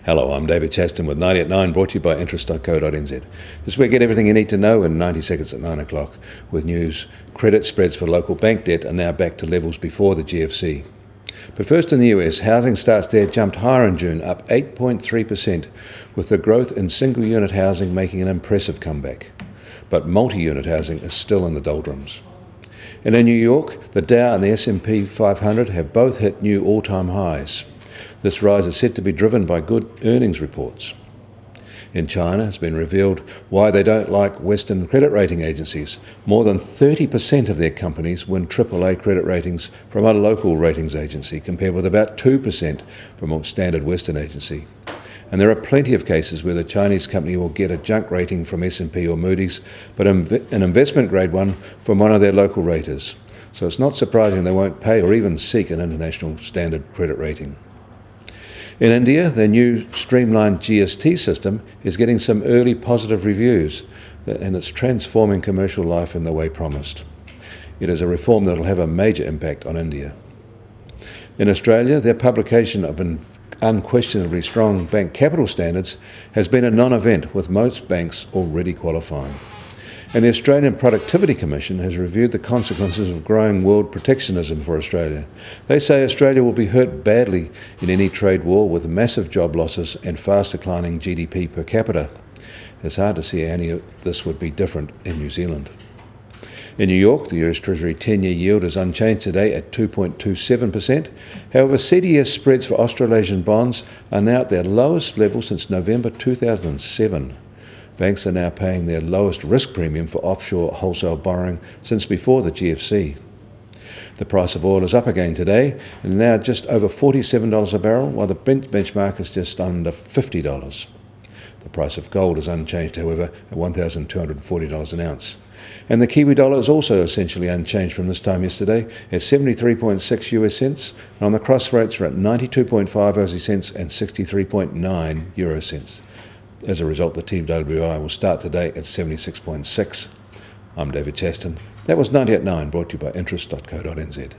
Hello, I'm David Chaston with 90 at 9, brought to you by interest.co.nz. This week, get everything you need to know in 90 seconds at 9 o'clock with news. Credit spreads for local bank debt are now back to levels before the GFC. But first in the US, housing starts there jumped higher in June, up 8.3%, with the growth in single-unit housing making an impressive comeback. But multi-unit housing is still in the doldrums. And in New York, the Dow and the S&P 500 have both hit new all-time highs. This rise is said to be driven by good earnings reports. In China, it's been revealed why they don't like Western credit rating agencies. More than 30% of their companies win AAA credit ratings from a local ratings agency, compared with about 2% from a standard Western agency. And there are plenty of cases where the Chinese company will get a junk rating from S&P or Moody's, but an investment grade one from one of their local raters. So it's not surprising they won't pay or even seek an international standard credit rating. In India, their new streamlined GST system is getting some early positive reviews, and it's transforming commercial life in the way promised. It is a reform that will have a major impact on India. In Australia, their publication of unquestionably strong bank capital standards has been a non-event, with most banks already qualifying. And the Australian Productivity Commission has reviewed the consequences of growing world protectionism for Australia. They say Australia will be hurt badly in any trade war, with massive job losses and fast declining GDP per capita. It's hard to see how any of this would be different in New Zealand. In New York, the US Treasury 10-year yield is unchanged today at 2.27%. However, CDS spreads for Australasian bonds are now at their lowest level since November 2007. Banks are now paying their lowest risk premium for offshore wholesale borrowing since before the GFC. The price of oil is up again today and now just over $47 a barrel, while the Brent benchmark is just under $50. The price of gold is unchanged, however, at $1,240 an ounce. And the Kiwi dollar is also essentially unchanged from this time yesterday at 73.6 US cents, and on the cross rates are at 92.5 Aussie cents and 63.9 euro cents. As a result, the TWI will start today at 76.6. I'm David Chaston. That was 90 at 9, brought to you by interest.co.nz.